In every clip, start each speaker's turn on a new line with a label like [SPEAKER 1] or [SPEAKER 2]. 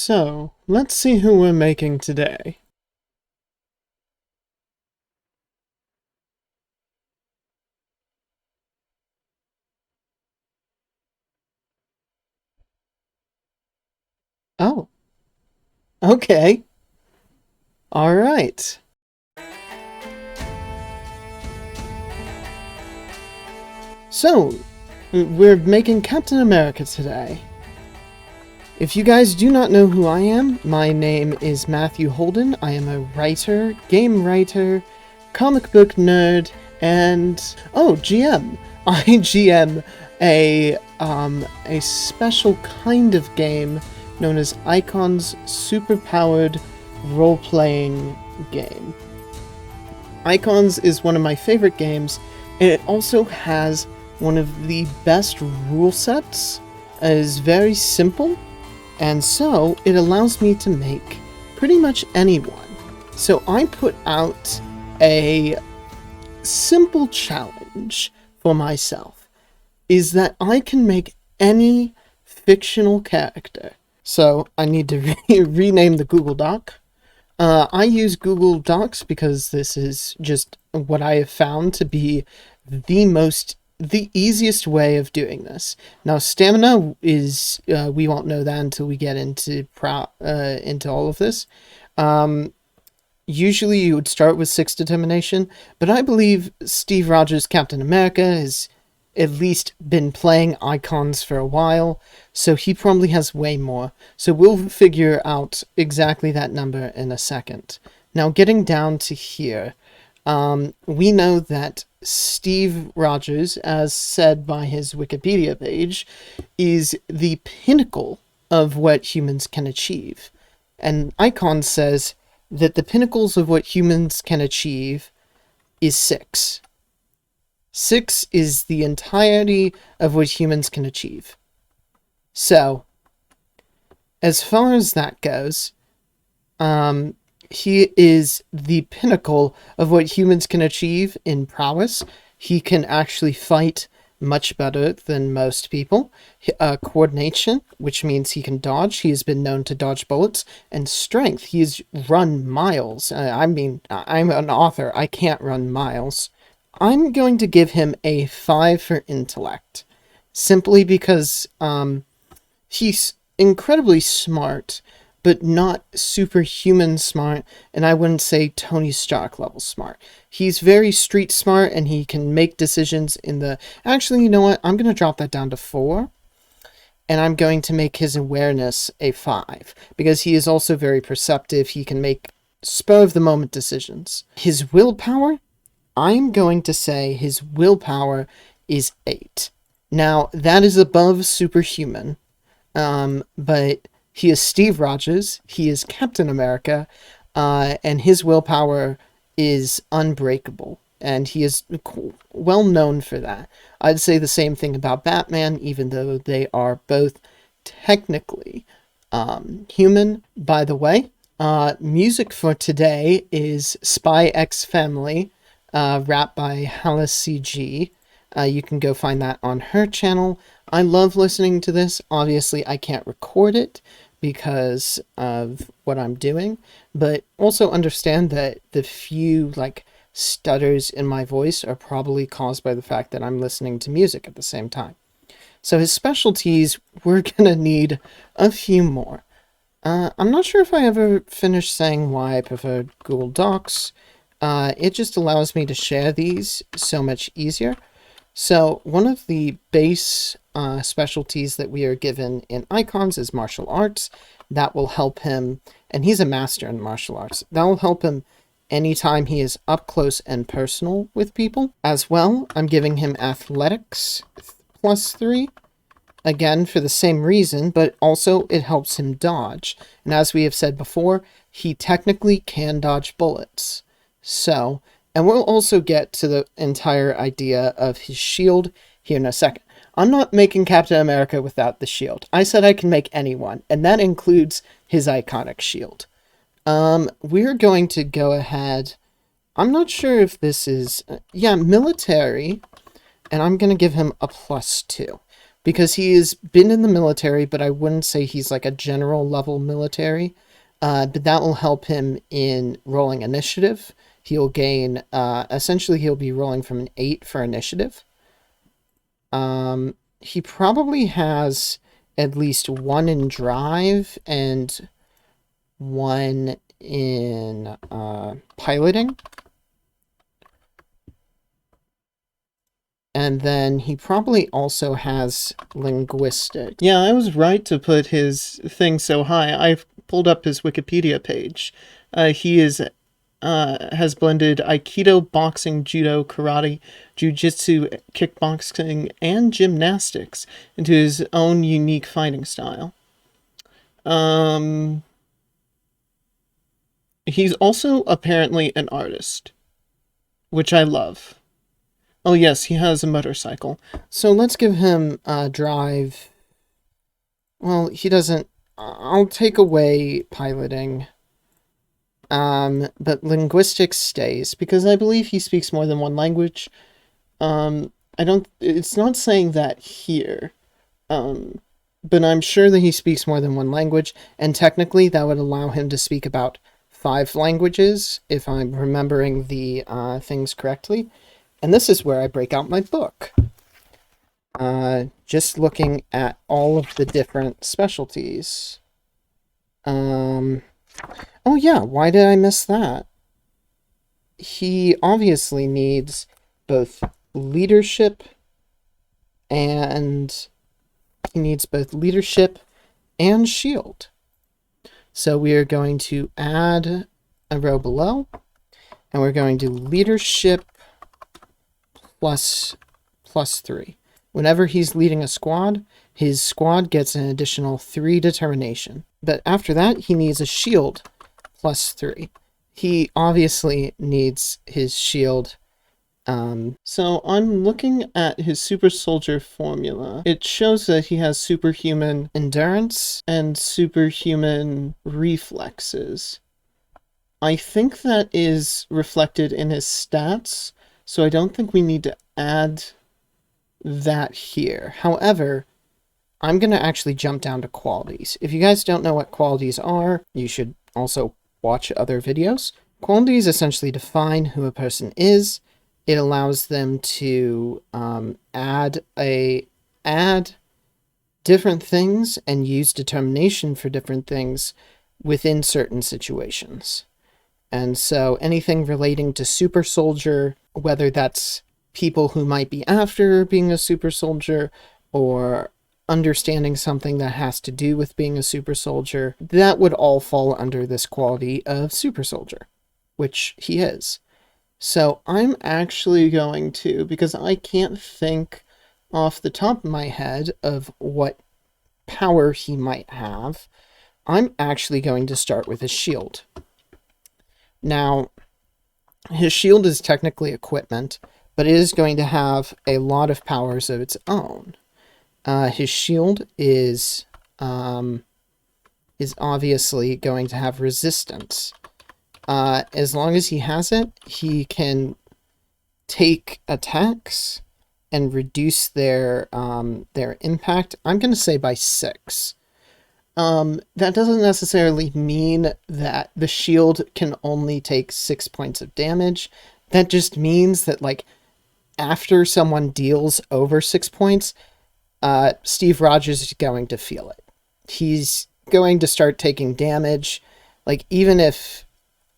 [SPEAKER 1] So, let's see who we're making today. Oh, okay. Alright. So, we're making Captain America today. If you guys do not know who I am, my name is Matthew Holden. I am a writer, game writer, comic book nerd, and GM. I GM a special kind of game known as ICONS Superpowered Role-Playing game. ICONS is one of my favorite games, and it also has one of the best rule sets. It is very simple, and so it allows me to make pretty much anyone. So I put out a simple challenge for myself, is that I can make any fictional character. So I need to rename the Google Doc. I use Google Docs because this is just what I have found to be the easiest way of doing this. Now, stamina is, we won't know that until we get into all of this. Usually you would start with 6 determination, but I believe Steve Rogers' Captain America has at least been playing Icons for a while, so he probably has way more. So we'll figure out exactly that number in a second. Now, getting down to here, we know that Steve Rogers, as said by his Wikipedia page, is the pinnacle of what humans can achieve. And Icon says that the pinnacles of what humans can achieve is 6. 6 is the entirety of what humans can achieve. So, as far as that goes, he is the pinnacle of what humans can achieve in prowess. He can actually fight much better than most people. Coordination, which means he can dodge. He has been known to dodge bullets. And strength, he's run miles. I'm an author. I can't run miles. I'm going to give him a 5 for intellect, simply because he's incredibly smart, but not superhuman smart, and I wouldn't say Tony Stark level smart. He's very street smart, and he can make decisions in the... Actually, you know what? I'm going to drop that down to 4, and I'm going to make his awareness a 5, because he is also very perceptive. He can make spur-of-the-moment decisions. His willpower... I'm going to say his willpower is 8. Now, that is above superhuman, but he is Steve Rogers, he is Captain America, and his willpower is unbreakable, and he is well known for that. I'd say the same thing about Batman, even though they are both technically human. By the way, music for today is Spy X Family, rap by Hallis CG. You can go find that on her channel. I love listening to this. Obviously, I can't record it because of what I'm doing, but also understand that the few, stutters in my voice are probably caused by the fact that I'm listening to music at the same time. So his specialties, we're gonna need a few more. I'm not sure if I ever finished saying why I prefer Google Docs. It just allows me to share these so much easier. So one of the base specialties that we are given in Icons is martial arts. That will help him, and he's a master in martial arts. That will help him anytime he is up close and personal with people. As well, I'm giving him athletics +3. Again, for the same reason, but also it helps him dodge. And as we have said before, he technically can dodge bullets. So, and we'll also get to the entire idea of his shield here in a second. I'm not making Captain America without the shield. I said I can make anyone, and that includes his iconic shield. We're going to go ahead. I'm not sure if this is... military, and I'm going to give him a +2. because he has been in the military, but I wouldn't say he's like a general level military. But that will help him in rolling initiative. He'll gain, essentially he'll be rolling from an 8 for initiative. He probably has at least 1 in drive and 1 in piloting. And then he probably also has linguistic. Yeah, I was right to put his thing so high. I've pulled up his Wikipedia page. He has blended Aikido, boxing, judo, karate, jiu-jitsu, kickboxing, and gymnastics into his own unique fighting style. He's also apparently an artist, which I love. Oh yes, he has a motorcycle. So let's give him drive. Well, he doesn't. I'll take away piloting. But linguistics stays, because I believe he speaks more than one language. It's not saying that here. But I'm sure that he speaks more than one language, and technically that would allow him to speak about 5 languages, if I'm remembering the things correctly. And this is where I break out my book. Just looking at all of the different specialties. Oh yeah, why did I miss that? He obviously needs both leadership and shield. So we are going to add a row below, and we're going to leadership plus 3. Whenever he's leading a squad, his squad gets an additional 3 determination. But after that, he needs a shield plus 3. He obviously needs his shield. So I'm looking at his super soldier formula. It shows that he has superhuman endurance and superhuman reflexes. I think that is reflected in his stats, so I don't think we need to add that here. However, I'm going to actually jump down to qualities. If you guys don't know what qualities are, you should also watch other videos. Qualities essentially define who a person is. It allows them to add different things and use determination for different things within certain situations. And so anything relating to super soldier, whether that's people who might be after being a super soldier or understanding something that has to do with being a super soldier, that would all fall under this quality of super soldier, which he is. So I'm actually going to, because I can't think off the top of my head of what power he might have, I'm actually going to start with his shield. Now, his shield is technically equipment, but it is going to have a lot of powers of its own. His shield is obviously going to have resistance. As long as he has it, he can take attacks and reduce their impact. I'm going to say by 6. That doesn't necessarily mean that the shield can only take 6 points of damage. That just means that, like, after someone deals over 6 points, Steve Rogers is going to feel it. He's going to start taking damage. Like, even if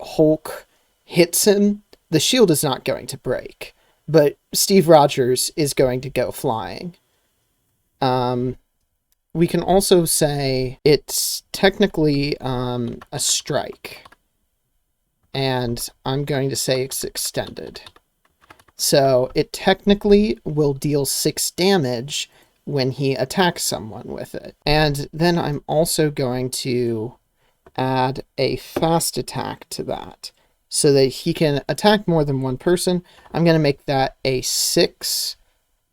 [SPEAKER 1] Hulk hits him, the shield is not going to break, but Steve Rogers is going to go flying. We can also say it's technically a strike, and I'm going to say it's extended. So it technically will deal 6 damage when he attacks someone with it. And then I'm also going to add a fast attack to that so that he can attack more than one person. I'm going to make that a 6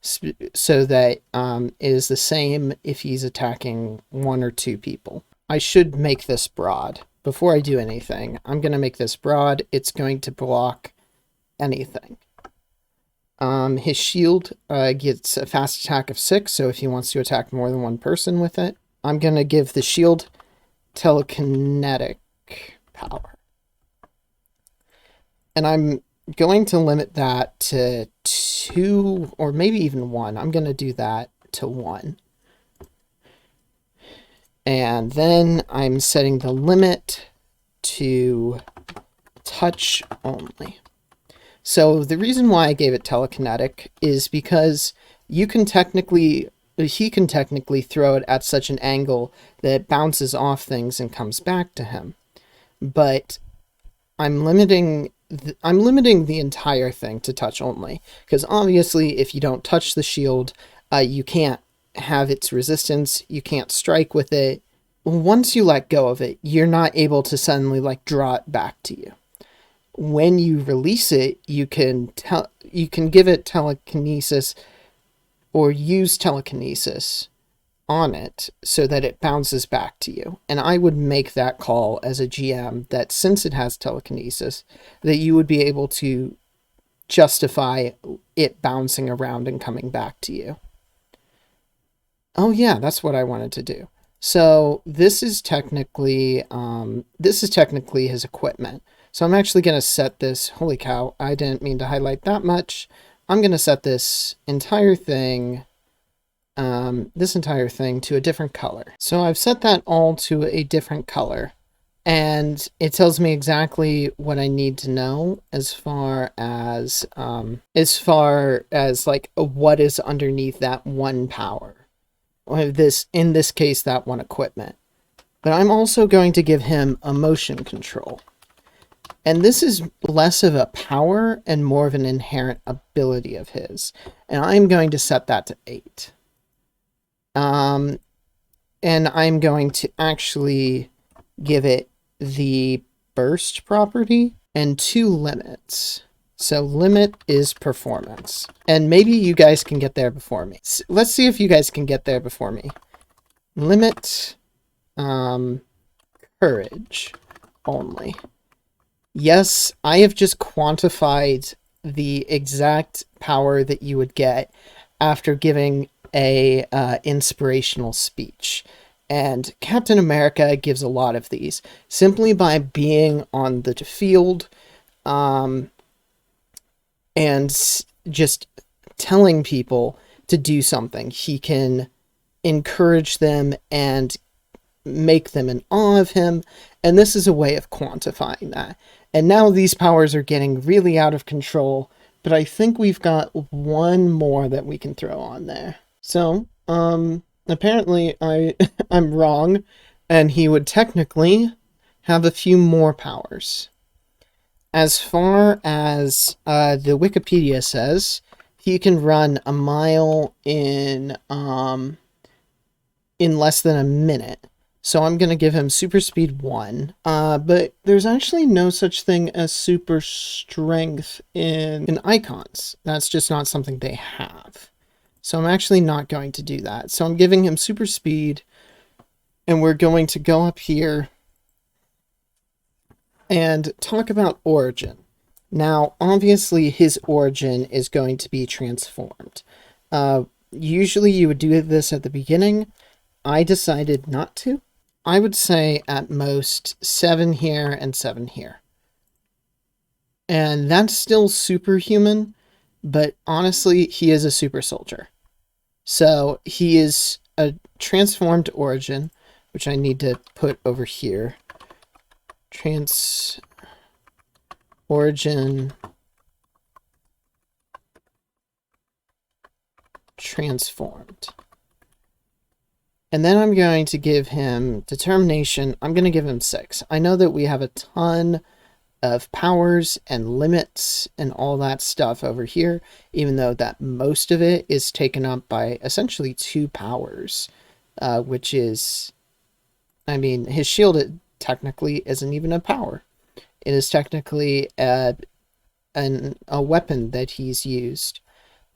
[SPEAKER 1] so that it is the same if he's attacking 1 or 2 people. I should make this broad. Before I do anything, I'm going to make this broad. It's going to block anything. His shield gets a fast attack of 6, so if he wants to attack more than one person with it. I'm going to give the shield telekinetic power. And I'm going to limit that to 2, or maybe even 1. I'm going to do that to 1. And then I'm setting the limit to touch only. So the reason why I gave it telekinetic is because he can technically throw it at such an angle that it bounces off things and comes back to him. But I'm limiting the entire thing to touch only, because obviously if you don't touch the shield, you can't have its resistance, you can't strike with it. Once you let go of it, you're not able to suddenly like draw it back to you. When you release it, you can give it telekinesis or use telekinesis on it so that it bounces back to you. And I would make that call as a GM that since it has telekinesis, that you would be able to justify it bouncing around and coming back to you. Oh yeah, that's what I wanted to do. So this is technically his equipment. So I'm actually going to set this, holy cow, I didn't mean to highlight that much. I'm going to set this entire thing to a different color. So I've set that all to a different color, and it tells me exactly what I need to know as far as like what is underneath that one power, or in this case that one equipment. But I'm also going to give him a motion control. And this is less of a power and more of an inherent ability of his. And I'm going to set that to 8. And I'm going to actually give it the burst property and 2 limits. So limit is performance. And maybe you guys can get there before me. Let's see if you guys can get there before me. Limit courage only. Yes, I have just quantified the exact power that you would get after giving a inspirational speech. And Captain America gives a lot of these simply by being on the field and just telling people to do something. He can encourage them and make them in awe of him, and this is a way of quantifying that. And now these powers are getting really out of control, but I think we've got one more that we can throw on there. So, apparently I'm wrong, and he would technically have a few more powers. As far as the Wikipedia says, he can run a mile in less than a minute. So I'm going to give him super speed 1. But there's actually no such thing as super strength in icons. That's just not something they have. So I'm actually not going to do that. So I'm giving him super speed, and we're going to go up here and talk about origin. Now, obviously, his origin is going to be transformed. Usually you would do this at the beginning. I decided not to. I would say at most 7 here and 7 here. And that's still superhuman, but honestly, he is a super soldier. So he is a transformed origin, which I need to put over here. Origin transformed. And then I'm going to give him determination. I'm going to give him 6. I know that we have a ton of powers and limits and all that stuff over here, even though that most of it is taken up by essentially 2 powers, which is, I mean, his shield technically isn't even a power. It is technically a weapon that he's used.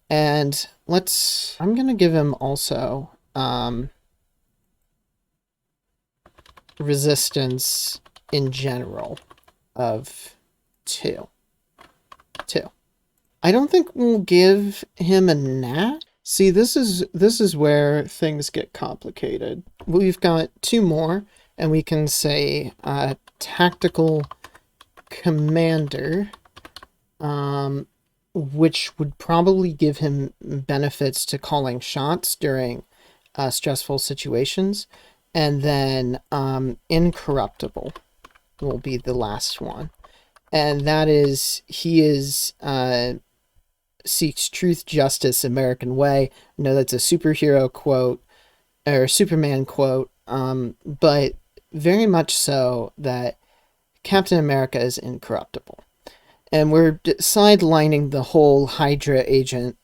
[SPEAKER 1] And I'm going to give him also resistance in general of 2. I don't think we'll give him a nat. See, this is where things get complicated. We've got two more, and we can say tactical commander, which would probably give him benefits to calling shots during stressful situations. And then incorruptible will be the last one. And that is, he is seeks truth, justice, American way. I know that's a superhero quote, or Superman quote, but very much so that Captain America is incorruptible. And we're sidelining the whole Hydra agent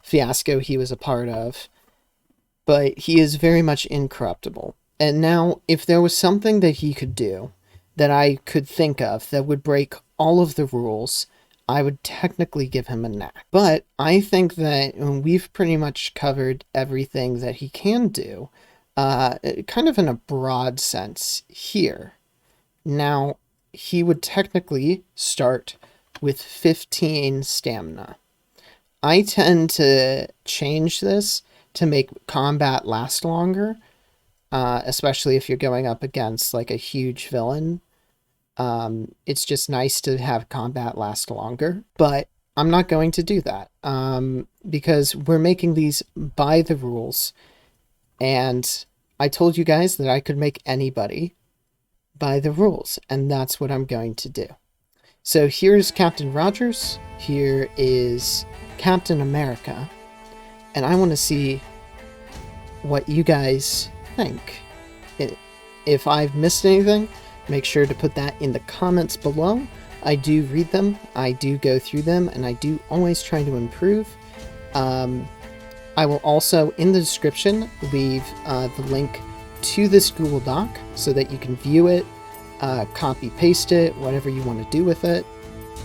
[SPEAKER 1] fiasco he was a part of, but he is very much incorruptible. And now, if there was something that he could do that I could think of that would break all of the rules, I would technically give him a knack. But I think that we've pretty much covered everything that he can do, kind of in a broad sense here. Now, he would technically start with 15 stamina. I tend to change this to make combat last longer, especially if you're going up against like a huge villain. It's just nice to have combat last longer, but I'm not going to do that because we're making these by the rules, and I told you guys that I could make anybody by the rules, and that's what I'm going to do. So here's Captain Rogers, here is Captain America, and I want to see what you guys think. If I've missed anything, make sure to put that in the comments below. I do read them, I do go through them, and I do always try to improve. I will also, in the description, leave the link to this Google Doc so that you can view it, copy paste it, whatever you want to do with it,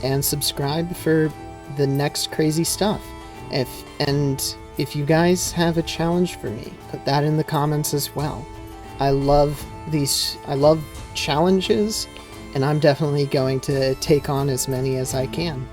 [SPEAKER 1] and subscribe for the next crazy stuff. If you guys have a challenge for me, put that in the comments as well. I love challenges, and I'm definitely going to take on as many as I can.